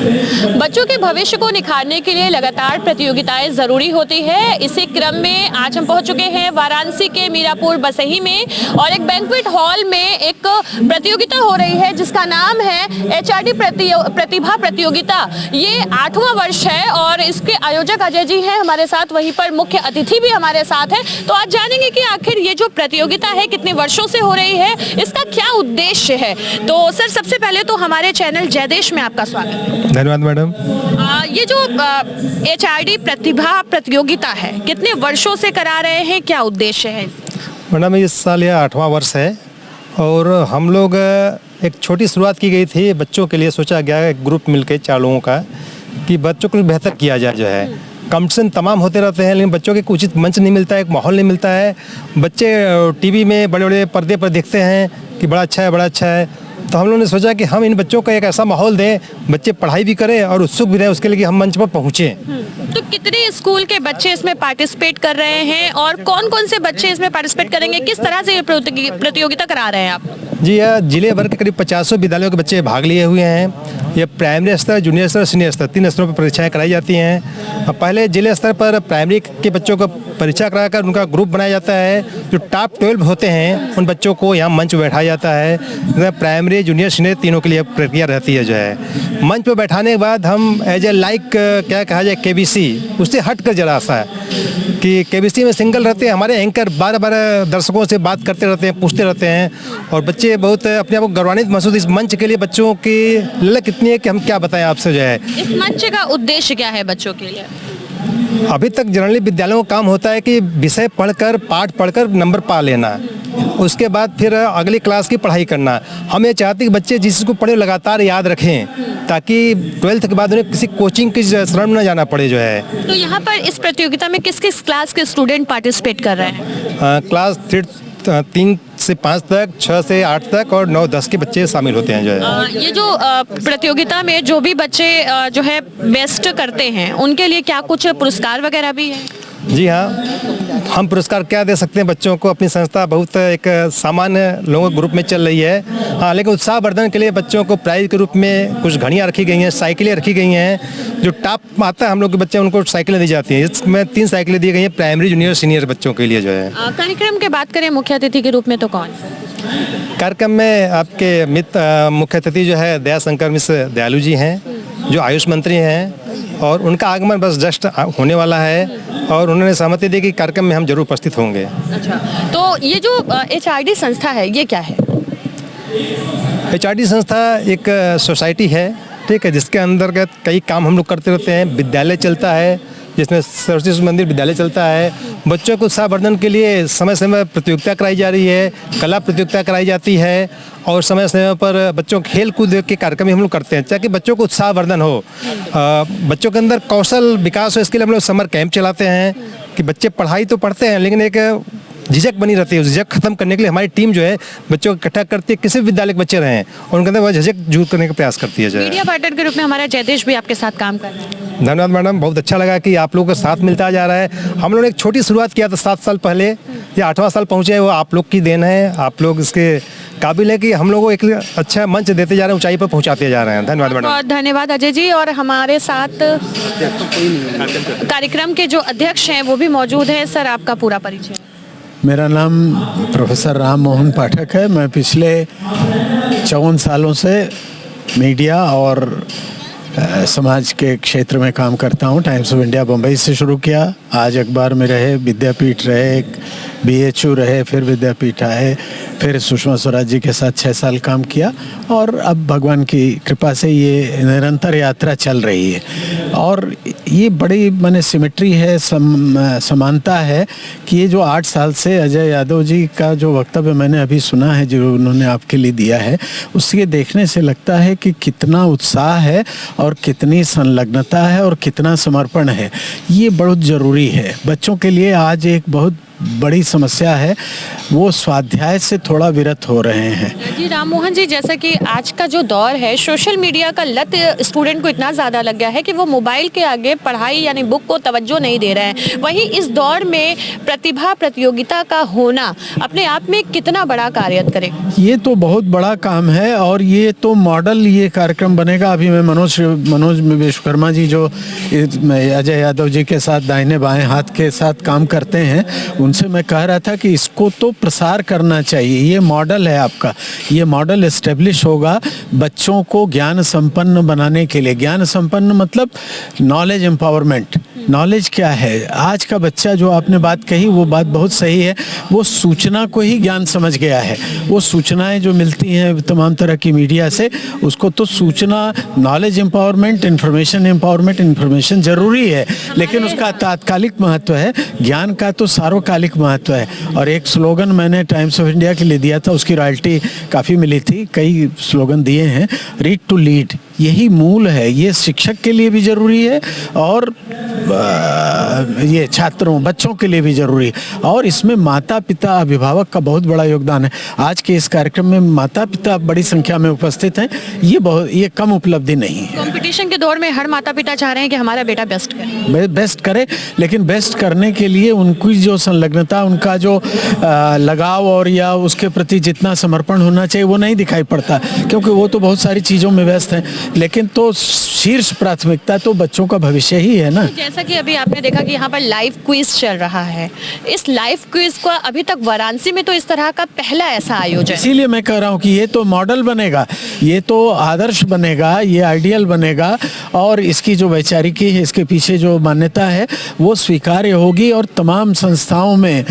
बच्चों के भविष्य को निखारने के लिए लगातार प्रतियोगिताएं जरूरी होती है। इसी क्रम में आज हम पहुंच चुके हैं वाराणसी के मीरापुर बसही में और एक बैंक्वेट हॉल में एक प्रतियोगिता हो रही है जिसका नाम है HRD प्रतिभा प्रतियोगिता। ये 8वां वर्ष है और इसके आयोजक अजय जी हैं हमारे साथ, वहीं पर मुख्य अतिथि भी हमारे साथ है। तो आज जानेंगे कि आखिर ये जो प्रतियोगिता है कितने वर्षों से हो रही है, इसका क्या उद्देश्य है। तो सर, सबसे पहले तो हमारे चैनल जय देश में आपका स्वागत। धन्यवाद मैडम। ये जो HRD प्रतिभा प्रतियोगिता है कितने वर्षों से करा रहे हैं, क्या उद्देश्य है? मैडम इस साल यह 8वां वर्ष है और हम लोग एक छोटी शुरुआत की गई थी। बच्चों के लिए सोचा गया एक ग्रुप मिलकर 4 लोगों का कि बच्चों को बेहतर किया जाए। जो है कंपटीशन तमाम होते रहते हैं लेकिन बच्चों के उचित मंच नहीं मिलता है, एक माहौल नहीं मिलता है। बच्चे टीवी में बड़े बड़े पर्दे पर देखते हैं कि बड़ा अच्छा है बड़ा अच्छा है। तो हम लोगों ने सोचा कि हम इन बच्चों को एक ऐसा माहौल दें, बच्चे पढ़ाई भी करें और उत्सुक भी रहे उसके लिए कि हम मंच पर पहुँचें। तो कितने स्कूल के बच्चे इसमें पार्टिसिपेट कर रहे हैं और कौन कौन से बच्चे इसमें पार्टिसिपेट करेंगे, किस तरह से ये प्रतियोगिता करा रहे हैं आप? जी हाँ, जिले भर के करीब 50 विद्यालयों के बच्चे भाग लिए हुए हैं। ये प्राइमरी स्तर, जूनियर स्तर, सीनियर स्तर 3 स्तरों पर परीक्षाएं कराई जाती हैं। पहले जिले स्तर पर प्राइमरी के बच्चों को परीक्षा कराकर उनका ग्रुप बनाया जाता है। जो टॉप 12 होते हैं उन बच्चों को यहाँ मंच पर बैठाया जाता है। प्राइमरी, जूनियर, सीनियर तीनों के लिए प्रक्रिया रहती है। जो है मंच पर बैठाने के बाद हम एज ए लाइक क्या कहा जाए KBC, उससे हट कर जरा सा कि KBC में सिंगल रहते हैं हमारे एंकर, 12 दर्शकों से बात करते रहते हैं, पूछते रहते हैं और बच्चे बहुत अपने आप को गौरवान्वित महसूस। इस मंच के लिए बच्चों की ललक इतनी है कि हम क्या बताएं आपसे। जो है इस मंच का उद्देश्य क्या है बच्चों के लिए? अभी तक जनरली विद्यालयों का काम होता है कि विषय पढ़कर, पाठ पढ़कर नंबर पा लेना, उसके बाद फिर अगली क्लास की पढ़ाई करना। हम ये चाहते हैं कि बच्चे जिस चीज़ को पढ़े लगातार याद रखें ताकि 12th के बाद उन्हें किसी कोचिंग की शरण न जाना पड़े। जो है तो यहाँ पर इस प्रतियोगिता में किस किस क्लास के स्टूडेंट पार्टिसिपेट कर रहे हैं? क्लास 3 से 5 तक, 6 से 8 तक और 9-10 के बच्चे शामिल होते हैं। जो है ये जो प्रतियोगिता में जो भी बच्चे जो है बेस्ट करते हैं उनके लिए क्या कुछ पुरस्कार वगैरह भी है? जी हाँ, हम पुरस्कार क्या दे सकते हैं बच्चों को। अपनी संस्था बहुत एक सामान्य लोगों के ग्रुप में चल रही है। हाँ, लेकिन उत्साहवर्धन के लिए बच्चों को प्राइज के रूप में कुछ घड़ियाँ रखी गई हैं, साइकिलें रखी गई हैं। जो टॉप आता है हम लोग के बच्चे उनको साइकिलें दी जाती हैं। इसमें 3 साइकिलें दी गई हैं प्राइमरी, जूनियर, सीनियर बच्चों के लिए। जो है कार्यक्रम की बात करें मुख्य अतिथि के रूप में तो कौन? कार्यक्रम में आपके मुख्य अतिथि जो है दयाशंकर मिश्र दयालु जी हैं, जो आयुष मंत्री हैं और उनका आगमन बस जस्ट होने वाला है और उन्होंने सहमति दी कि कार्यक्रम में हम जरूर उपस्थित होंगे। अच्छा, तो ये जो HRD संस्था है ये क्या है? HRD संस्था एक सोसाइटी है, ठीक है, जिसके अंतर्गत कई काम हम लोग करते रहते हैं। विद्यालय चलता है जिसमें सरस्वती शिशु मंदिर विद्यालय चलता है। बच्चों को उत्साहवर्धन के लिए समय समय प्रतियोगिता कराई जा रही है, कला प्रतियोगिता कराई जाती है और समय समय पर बच्चों खेल कूद के कार्यक्रम हम लोग करते हैं ताकि बच्चों को उत्साहवर्धन हो, बच्चों के अंदर कौशल विकास हो। इसके लिए हम लोग समर कैंप चलाते हैं कि बच्चे पढ़ाई तो पढ़ते हैं लेकिन एक झिझक बनी रहती है। उस झिझक खत्म करने के लिए हमारी टीम जो है बच्चों को इकट्ठा करती है, किसी भी विद्यालय के बच्चे रहें और उनके अंदर वह झिझक दूर करने का प्रयास करती है। मीडिया पार्टनर के रूप में हमारा जयदेश भी आपके साथ काम कर रहा है। धन्यवाद मैडम, बहुत अच्छा लगा कि आप लोगों का साथ मिलता जा रहा है। हम लोगों ने एक छोटी शुरुआत किया था 7 साल पहले, ये 8वां साल पहुँचे, वो आप लोग की देन है। आप लोग इसके काबिल है कि हम लोगों को एक अच्छा मंच देते जा रहे हैं, ऊंचाई पर पहुंचाते जा रहे हैं। धन्यवाद मैडम। बहुत धन्यवाद अजय जी। और हमारे साथ कार्यक्रम के जो अध्यक्ष हैं वो भी मौजूद हैं। सर, आपका पूरा परिचय? मेरा नाम प्रोफेसर राम मोहन पाठक है। मैं पिछले 54 सालों से मीडिया और समाज के क्षेत्र में काम करता हूँ। टाइम्स ऑफ इंडिया बम्बई से शुरू किया, आज अखबार में रहे, विद्यापीठ रहे, BHU रहे, फिर विद्यापीठ आए, फिर सुषमा स्वराज जी के साथ 6 साल काम किया और अब भगवान की कृपा से ये निरंतर यात्रा चल रही है। और ये बड़ी माने सिमेट्री है, समानता है कि ये जो 8 साल से अजय यादव जी का जो वक्तव्य मैंने अभी सुना है, जो उन्होंने आपके लिए दिया है, उसके देखने से लगता है कि कितना उत्साह है और कितनी संलग्नता है और कितना समर्पण है। ये बहुत ज़रूरी है बच्चों के लिए। आज एक बहुत बड़ी समस्या है, वो स्वाध्याय से थोड़ा विरत हो रहे हैं। जी राम मोहन जी, जैसा कि आज का जो दौर है, सोशल मीडिया का लत स्टूडेंट को इतना ज़्यादा लग गया है कि वो मोबाइल के आगे पढ़ाई यानी बुक को तवज्जो नहीं दे रहे हैं। वहीं इस दौर में प्रतिभा प्रतियोगिता का होना अपने आप में कितना बड़ा कार्य करेगा? ये तो बहुत बड़ा काम है और ये तो मॉडल ये कार्यक्रम बनेगा। अभी मैं मनोज विश्वकर्मा जी जो अजय यादव जी के साथ दाहिने बाएं हाथ के साथ काम करते हैं, उनसे मैं कह रहा था कि इसको तो प्रसार करना चाहिए। ये मॉडल है आपका, ये मॉडल एस्टेब्लिश होगा बच्चों को ज्ञान संपन्न बनाने के लिए। ज्ञान संपन्न मतलब नॉलेज एम्पावरमेंट। नॉलेज क्या है? आज का बच्चा, जो आपने बात कही वो बात बहुत सही है, वो सूचना को ही ज्ञान समझ गया है। वो सूचनाएं जो मिलती हैं तमाम तरह की मीडिया से, उसको तो सूचना, नॉलेज एम्पावरमेंट, इन्फॉर्मेशन ज़रूरी है, लेकिन उसका तात्कालिक महत्व है। ज्ञान का तो सार्वकालिक महत्व है। और एक स्लोगन मैंने टाइम्स ऑफ इंडिया के लिए दिया था, उसकी रॉयल्टी काफ़ी मिली थी। कई स्लोगन दिए हैं, रीड टू लीड, यही मूल है। ये शिक्षक के लिए भी ज़रूरी है और ये छात्रों, बच्चों के लिए भी ज़रूरी है। और इसमें माता पिता, अभिभावक का बहुत बड़ा योगदान है। आज के इस कार्यक्रम में माता पिता बड़ी संख्या में उपस्थित हैं। ये कम उपलब्धि नहीं है। कंपटीशन के दौर में हर माता पिता चाह रहे हैं कि हमारा बेटा बेस्ट करे, लेकिन बेस्ट करने के लिए उनकी जो संलग्नता, उनका जो लगाव और या उसके प्रति जितना समर्पण होना चाहिए वो नहीं दिखाई पड़ता, क्योंकि वो तो बहुत सारी चीज़ों में व्यस्त हैं। लेकिन तो शीर्ष प्राथमिकता तो बच्चों का भविष्य ही है ना। जैसा कि अभी आपने देखा कि यहाँ पर लाइव क्विज चल रहा है, इस लाइव क्विज को अभी तक वाराणसी में तो इस तरह का पहला ऐसा आयोजन, इसीलिए मैं कह रहा हूँ कि ये तो मॉडल बनेगा, ये तो आदर्श बनेगा, ये आइडियल बनेगा और इसकी जो वैचारिकी है, इसके पीछे जो मान्यता है वो स्वीकार्य होगी। और तमाम संस्थाओं में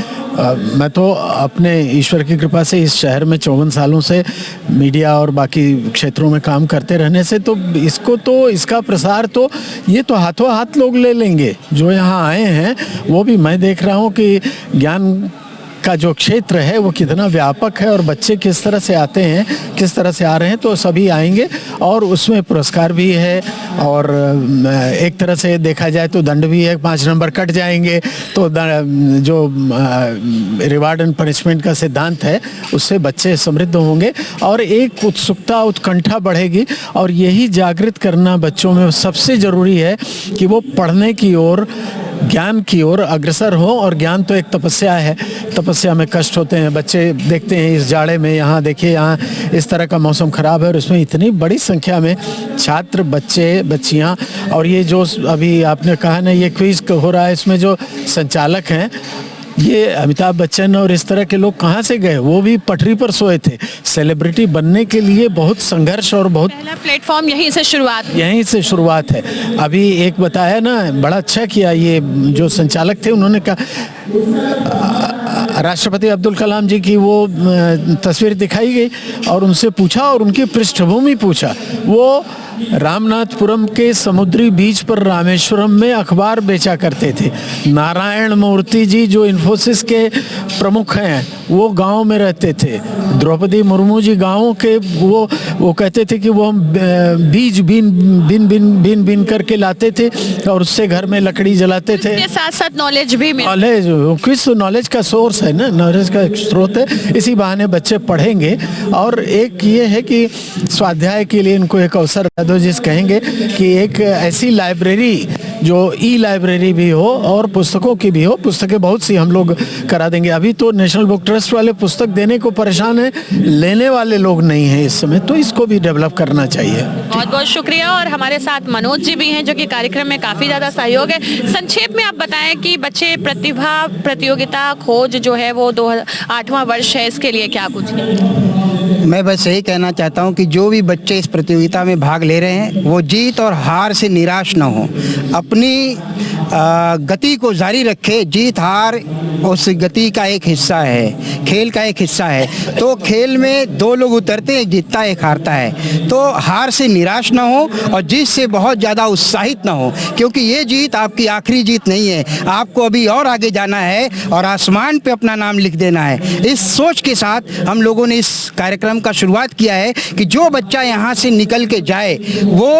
मैं तो अपने ईश्वर की कृपा से इस शहर में 54 सालों से मीडिया और बाकी क्षेत्रों में काम करते रहने से तो इसका प्रसार तो ये तो हाथों हाथ लोग ले लेंगे। जो यहाँ आए हैं वो भी मैं देख रहा हूँ कि ज्ञान का जो क्षेत्र है वो कितना व्यापक है और बच्चे किस तरह से आते हैं, किस तरह से आ रहे हैं, तो सभी आएंगे और उसमें पुरस्कार भी है। और एक तरह से देखा जाए तो दंड भी है, 5 नंबर कट जाएंगे तो जो रिवार्ड एंड पनिशमेंट का सिद्धांत है उससे बच्चे समृद्ध होंगे और एक उत्सुकता, उत्कंठा बढ़ेगी। और यही जागृत करना बच्चों में सबसे ज़रूरी है कि वो पढ़ने की ओर, ज्ञान की ओर अग्रसर हो। और ज्ञान तो एक तपस्या है, तपस्या में कष्ट होते हैं। बच्चे देखते हैं इस जाड़े में, यहाँ देखिए, यहाँ इस तरह का मौसम ख़राब है और इसमें इतनी बड़ी संख्या में छात्र, बच्चे, बच्चियाँ। और ये जो अभी आपने कहा ना, ये क्विज हो रहा है, इसमें जो संचालक हैं ये अमिताभ बच्चन और इस तरह के लोग कहाँ से गए? वो भी पटरी पर सोए थे। सेलिब्रिटी बनने के लिए बहुत संघर्ष और बहुत पहला प्लेटफॉर्म यहीं से शुरुआत है। अभी एक बताया ना, बड़ा अच्छा किया, ये जो संचालक थे उन्होंने कहा, राष्ट्रपति अब्दुल कलाम जी की वो तस्वीर दिखाई गई और उनसे पूछा और उनकी पृष्ठभूमि पूछा। वो रामनाथपुरम के समुद्री बीच पर रामेश्वरम में अखबार बेचा करते थे। नारायण मूर्ति जी जो इन्फोसिस के प्रमुख हैं वो गांव में रहते थे। द्रौपदी मुर्मू जी गाँव के वो कहते थे कि वो हम बीज बीन करके लाते थे और उससे घर में लकड़ी जलाते थे। साथ साथ नॉलेज भी, नॉलेज क्विज नॉलेज का सोर्स है ना, नॉलेज का स्रोत है। इसी बहाने बच्चे पढ़ेंगे। और एक ये है कि स्वाध्याय के लिए इनको एक अवसर दो, जिस कहेंगे कि एक ऐसी लाइब्रेरी जो ई-लाइब्रेरी भी हो और पुस्तकों की भी हो। पुस्तकें बहुत सी हम लोग करा देंगे। अभी तो नेशनल बुक ट्रस्ट वाले पुस्तक देने को परेशान है, लेने वाले लोग नहीं हैं इस समय, तो इसको भी डेवलप करना चाहिए। बहुत बहुत शुक्रिया। और हमारे साथ मनोज जी भी हैं जो कि कार्यक्रम में काफ़ी ज़्यादा सहयोग है। संक्षेप में आप बताएं कि बच्चे प्रतिभा प्रतियोगिता खोज जो है वो 8वां वर्ष है, इसके लिए क्या कुछ है? मैं बस यही कहना चाहता हूं कि जो भी बच्चे इस प्रतियोगिता में भाग ले रहे हैं वो जीत और हार से निराश न हो, अपनी गति को जारी रखे। जीत हार उस गति का एक हिस्सा है, खेल का एक हिस्सा है। तो खेल में 2 लोग उतरते हैं, एक जीतता है एक हारता है। तो हार से निराश ना हो और जीत से बहुत ज़्यादा उत्साहित ना हो, क्योंकि ये जीत आपकी आखिरी जीत नहीं है। आपको अभी और आगे जाना है और आसमान पे अपना नाम लिख देना है। इस सोच के साथ हम लोगों ने इस कार्यक्रम का शुरुआत किया है कि जो बच्चा यहाँ से निकल के जाए वो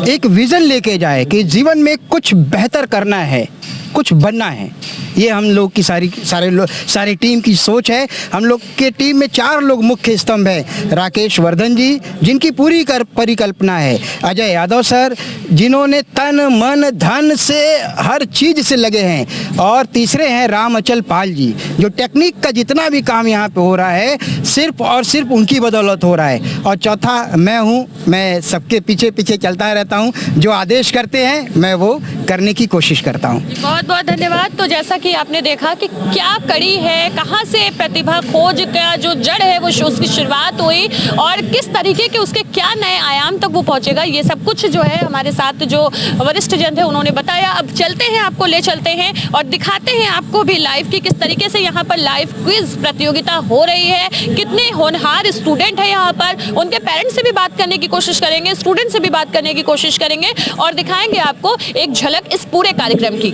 एक विज़न लेके जाए कि जीवन में कुछ बेहतर करना है। कुछ बनना है। ये हम लोग की सारी टीम की सोच है। हम लोग के टीम में 4 लोग मुख्य स्तंभ हैं। राकेश वर्धन जी, जिनकी पूरी परिकल्पना है। अजय यादव सर, जिन्होंने तन मन धन से हर चीज़ से लगे हैं। और तीसरे हैं राम अचल पाल जी, जो टेक्निक का जितना भी काम यहाँ पे हो रहा है सिर्फ और सिर्फ उनकी बदौलत हो रहा है। और चौथा मैं हूँ, मैं सबके पीछे पीछे चलता रहता हूँ। जो आदेश करते हैं मैं वो करने की कोशिश करता हूँ। बहुत बहुत धन्यवाद। तो जैसा कि आपने देखा कि क्या कड़ी है, कहाँ से प्रतिभा खोज का जो जड़ है वो उसकी शुरुआत हुई और किस तरीके के उसके क्या नए आयाम तक वो पहुंचेगा, ये सब कुछ जो है हमारे साथ जो वरिष्ठ जन थे उन्होंने बताया। अब चलते हैं, आपको ले चलते हैं और दिखाते हैं आपको भी लाइव की किस तरीके से यहाँ पर लाइव क्विज प्रतियोगिता हो रही है। कितने होनहार स्टूडेंट है यहाँ पर, उनके पेरेंट्स से भी बात करने की कोशिश करेंगे, स्टूडेंट से भी बात करने की कोशिश करेंगे और दिखाएंगे आपको एक झलक इस पूरे कार्यक्रम की।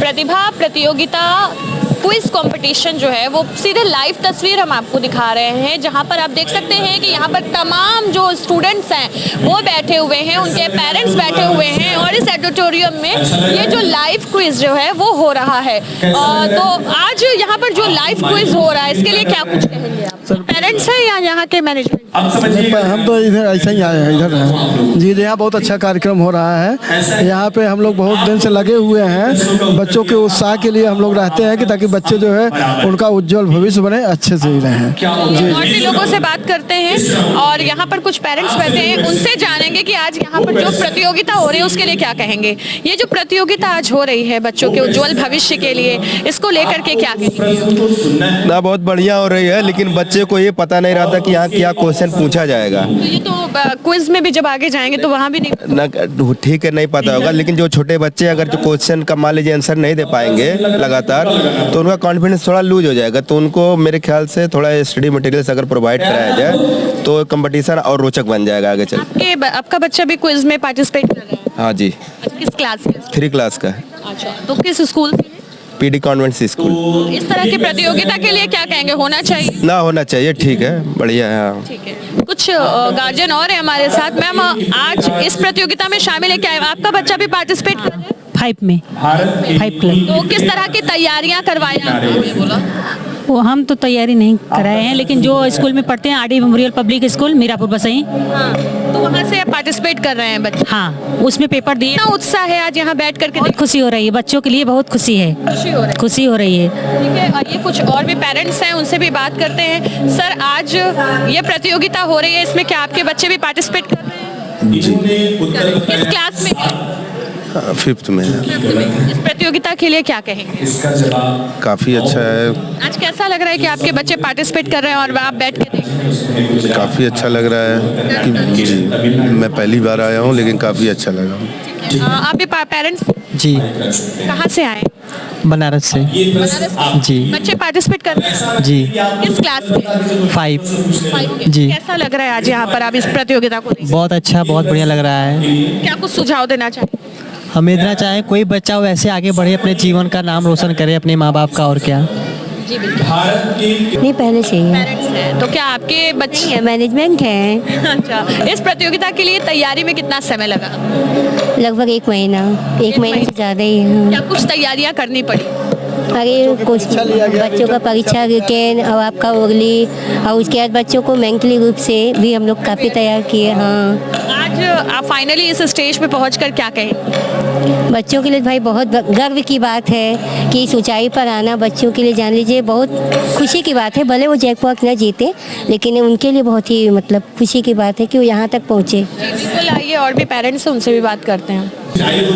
प्रतिभा प्रतियोगिता क्विज कंपटीशन जो है वो सीधे लाइव तस्वीर हम आपको दिखा रहे हैं, जहां पर आप देख सकते हैं कि यहाँ पर तमाम जो स्टूडेंट्स हैं वो बैठे हुए हैं, उनके पेरेंट्स बैठे हुए हैं और इस ऑडिटोरियम में ये जो लाइव क्विज जो है वो हो रहा है। तो आज यहाँ पर जो लाइव क्विज हो रहा है इसके लिए क्या कुछ कहेंगे आप? पेरेंट्स हैं या यहाँ के मैनेजमेंट? हम तो इधर ऐसे ही आए हैं, इधर हैं जी। यहाँ बहुत अच्छा कार्यक्रम हो रहा है। यहाँ पे हम लोग बहुत दिन से लगे हुए हैं। बच्चों के उत्साह के लिए हम लोग रहते हैं कि ताकि बच्चे जो है उनका उज्जवल भविष्य बने, अच्छे से ही रहें जी। और भी लोगों से बात करते हैं और यहाँ पर कुछ पेरेंट्स बैठे हैं, उनसे जानेंगे कि आज यहाँ पर जो प्रतियोगिता हो रही है उसके लिए क्या कहेंगे। ये जो प्रतियोगिता आज हो रही है बच्चों के उज्जवल भविष्य के लिए, इसको लेकर के क्या कहेंगे? ना बहुत बढ़िया हो रही है, लेकिन बच्चे को ये पता नहीं रहता कि यहाँ क्या क्वेश्चन पूछा जाएगा। तो ये तो क्विज में भी जब आगे जाएंगे तो वहाँ भी नहीं ना ठीक है, नहीं पता होगा। लेकिन जो छोटे बच्चे अगर जो क्वेश्चन का मान लीजिए आंसर नहीं दे पाएंगे लगातार, तो उनका कॉन्फिडेंस थोड़ा लूज हो जाएगा। तो उनको मेरे ख्याल से थोड़ा स्टडी मटेरियल्स अगर प्रोवाइड कराया जाए तो कंपटीशन और रोचक बन जाएगा आगे चल। आपका बच्चा भी क्विज में पार्टिसिपेट कर रहा है? हाँ जी। अच्छा, किस क्लास में? 3 क्लास का। अच्छा, तो किस स्कूल से? PD convent school. इस तरह की प्रतियोगिता के लिए क्या कहेंगे, होना चाहिए? ना होना चाहिए, ठीक है, बढ़िया है। ठीक है, कुछ गार्जियन और है हमारे साथ। मैम, आज इस प्रतियोगिता में शामिल है, क्या आपका बच्चा भी पार्टिसिपेट कर रहा है? 5 में 5 क्लास। तो किस तरह की तैयारियां करवाई आपने? बोला वो हम तो तैयारी नहीं कराए हैं, लेकिन जो स्कूल में पढ़ते हैं RD memorial public school Mirapur Basai, हाँ, तो वहाँ से पार्टिसिपेट कर रहे हैं बच्चे? हाँ, उसमें पेपर दिए। कितना उत्साह है आज यहाँ बैठ करके? बहुत खुशी हो रही है, बच्चों के लिए बहुत खुशी है, खुशी हो रही है। ठीक है, और ये कुछ और भी पेरेंट्स हैं, उनसे भी बात करते हैं। सर, आज ये प्रतियोगिता हो रही है, इसमें क्या आपके बच्चे भी पार्टिसिपेट कर रहे हैं? किस क्लास में? 5th में। इस प्रतियोगिता के लिए क्या कहेंगे? काफ़ी अच्छा है। आज कैसा लग रहा है कि आपके बच्चे पार्टिसिपेट कर रहे हैं और आप बैठ के देख रहे हैं? काफ़ी अच्छा लग रहा है कि जी, मैं पहली बार आया हूँ, लेकिन काफ़ी अच्छा लगा। आप भी पेरेंट्स जी, कहाँ से आए? बनारस से जी। बच्चे पार्टिसिपेट कर रहे हैं जी। किस क्लास के? 5 जी। कैसा लग रहा है आज यहाँ पर आप इस प्रतियोगिता को देख? बहुत अच्छा, बहुत बढ़िया लग रहा है। क्या कुछ सुझाव देना चाहिए? हम इतना चाहें कोई बच्चा वो ऐसे आगे बढ़े, अपने जीवन का नाम रोशन करे, अपने माँ बाप का, और क्या। जी बिल्कुल। नहीं, पहले से ही है। पेरेंट्स हैं, तो क्या आपके बच्चे? मैनेजमेंट है। अच्छा, इस प्रतियोगिता के लिए तैयारी में कितना समय लगा? लगभग 1 महीना, 1 महीने से ज़्यादा ही है। क्या कुछ तैयारियां करनी पड़ी? अरे कुछ बच्चों का परीक्षा रिटेन और आपका ओरली, और उसके बाद बच्चों को मेंटली रूप से भी हम लोग काफ़ी तैयार किए। हाँ, आज आप फाइनली इस स्टेज पे पहुंचकर क्या कहें? बच्चों के लिए भाई बहुत गर्व की बात है कि इस ऊंचाई पर आना बच्चों के लिए, जान लीजिए, बहुत खुशी की बात है। भले वो जैकपॉट न जीते, लेकिन उनके लिए बहुत ही मतलब खुशी की बात है कि वो यहाँ तक पहुँचे। बिल्कुल, आइए और भी पेरेंट्स हैं, उनसे भी बात करते हैं।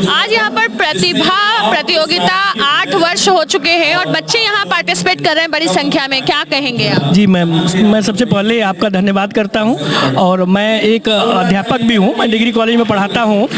आज यहाँ पर प्रतिभा प्रतियोगिता 8 वर्ष हो चुके हैं और बच्चे यहाँ पार्टिसिपेट कर रहे हैं बड़ी संख्या में, क्या कहेंगे आप? जी मैम, मैं सबसे पहले आपका धन्यवाद करता हूँ, और मैं एक अध्यापक भी हूँ, मैं डिग्री कॉलेज में पढ़ाता हूँ।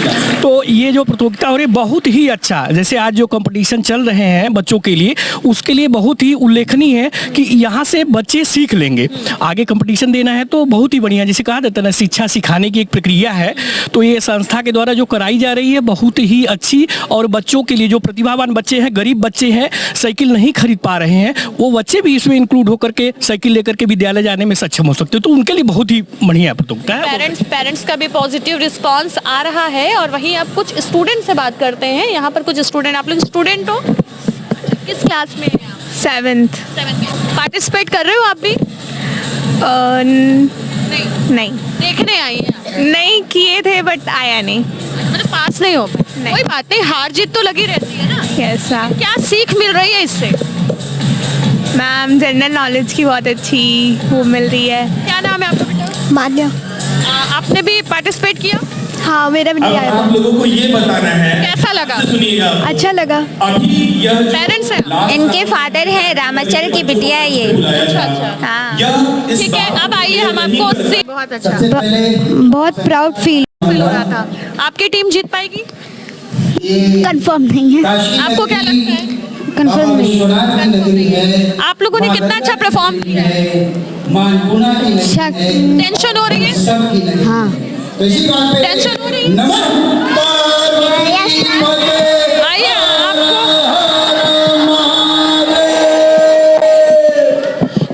तो ये जो प्रतियोगिता हो रही है बहुत ही अच्छा, जैसे आज जो कंपटीशन चल रहे हैं बच्चों के लिए, उसके लिए बहुत ही उल्लेखनीय है कि यहाँ से बच्चे सीख लेंगे। आगे कंपटीशन देना है तो बहुत ही बढ़िया, जैसे कहा जाता है ना, शिक्षा सिखाने की एक प्रक्रिया है, तो ये संस्था के द्वारा जो कराई जा रही है बहुत ही अच्छी। और बच्चों के लिए जो प्रतिभावान बच्चे हैं, गरीब बच्चे हैं, साइकिल नहीं खरीद पा रहे हैं, वो बच्चे भी इसमें इंक्लूड होकर के साइकिल लेकर के विद्यालय जाने में सक्षम हो सकते हैं, तो उनके लिए बहुत ही बढ़िया प्रतियोगिता है। पेरेंट्स का भी पॉजिटिव रिस्पांस आ रहा है। और वहीं आप कुछ स्टूडेंट से बात बात करते हैं। यहाँ पर कुछ स्टूडेंट, आप लोग स्टूडेंट हो, किस क्लास में हैं आप? 7th। पार्टिसिपेट कर रहे हो आप भी? नहीं देखने आई हैं? नहीं किए थे बट आया नहीं। मतलब पास नहीं हो पाए? कोई बात नहीं, हार जीत तो लगी रहती है ना। Yes ma'am. क्या सीख मिल रही है इससे? मैम जनरल नॉलेज की बहुत अच्छी वो मिल रही है। क्या नाम है आपका बेटा? मान्या। आपने भी पार्टिसिपेट किया? हाँ, मेरा भी नहीं आया। आप लोगों को ये बताना है। कैसा लगा? सुनिएगा। अच्छा लगा। अभी यह पेरेंट्स हैं? इनके फादर है, रामाचल की बिटिया है ये। अच्छा। हाँ। ठीक है, अब आइए हम आपको बहुत अच्छा बहुत प्राउड फील हो रहा था। आपकी टीम जीत पाएगी? कंफर्म नहीं है। आपको क्या लगता है? कंफर्म नहीं। आप लोगों ने कितना अच्छा परफॉर्म किया है? टेंशन हो रही है? हाँ। टेंशन हो रही है? आइए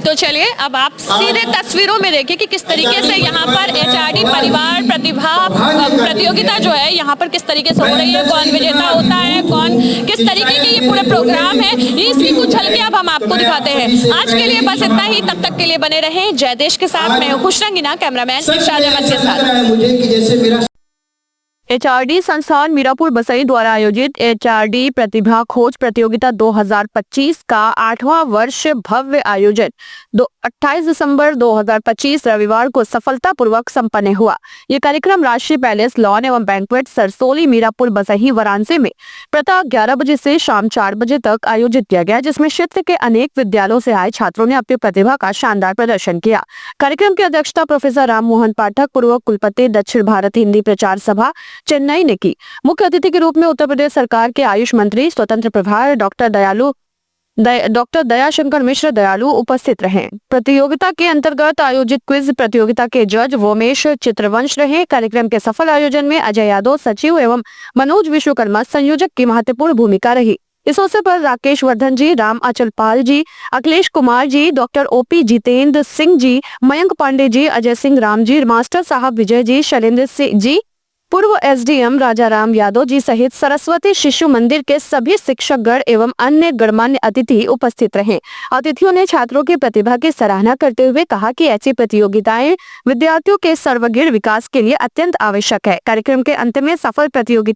तो चलिए अब आप सीधे तस्वीरों में देखिए कि किस तरीके से यहाँ पर HRD परिवार प्रतिभा प्रतियोगिता जो है यहाँ पर किस तरीके से हो रही है, कौन विजेता होता है, कौन किस तरीके के ये पूरे प्रोग्राम है, इसकी कुछ झलकियां अब हम आपको दिखाते हैं। आज के लिए बस इतना ही, तब तक के लिए बने रहें जय देश के साथ। मैं हूं खुशरंगीना, कैमरामैन इरशाद अहमद के साथ। HRD संस्थान मीरापुर बसई द्वारा आयोजित HRD प्रतिभा खोज प्रतियोगिता 2025 का 8वां वर्ष भव्य आयोजन 28 दिसंबर 2025 रविवार को सफलतापूर्वक संपन्न हुआ। ये कार्यक्रम राष्ट्रीय पैलेस लॉन एवं बैंक्वेट सरसोली मीरापुर बसई वाराणसी में प्रातः 11 बजे से शाम 4 बजे तक आयोजित किया गया, जिसमें क्षेत्र के अनेक विद्यालयों से आए छात्रों ने अपनी प्रतिभा का शानदार प्रदर्शन किया। कार्यक्रम की अध्यक्षता प्रोफेसर राम मोहन पाठक, पूर्व कुलपति, दक्षिण भारत हिंदी प्रचार सभा चेन्नई ने की। मुख्य अतिथि के रूप में उत्तर प्रदेश सरकार के आयुष मंत्री स्वतंत्र प्रभार डॉक्टर दयाशंकर मिश्र दयालु उपस्थित रहे। प्रतियोगिता के अंतर्गत आयोजित क्विज प्रतियोगिता के जज वोमेश चित्रवंश रहे। कार्यक्रम के सफल आयोजन में अजय यादव सचिव एवं मनोज विश्वकर्मा संयोजक की महत्वपूर्ण भूमिका रही। इस अवसर पर राकेश वर्धन जी, राम अचलपाल जी, Akhilesh Kumar ji, doctor OP Jitendra Singh ji, Mayank Pandey ji, Ajay Singh Ram ji, master साहब विजय जी, शैलेंद्र सिंह जी, पूर्व SDM राजाराम यादव जी सहित सरस्वती शिशु मंदिर के सभी शिक्षकगण एवं अन्य गणमान्य अतिथि उपस्थित रहे। अतिथियों ने छात्रों की प्रतिभा की सराहना करते हुए कहा कि ऐसी प्रतियोगिताएं विद्यार्थियों के सर्वगीण विकास के लिए अत्यंत आवश्यक है। कार्यक्रम के अंत में सफल प्रतियोगी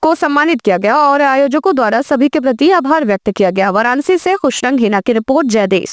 को सम्मानित किया गया और आयोजकों द्वारा सभी के प्रति आभार व्यक्त किया गया। वाराणसी से खुशरंग हिना की रिपोर्ट, जय देश।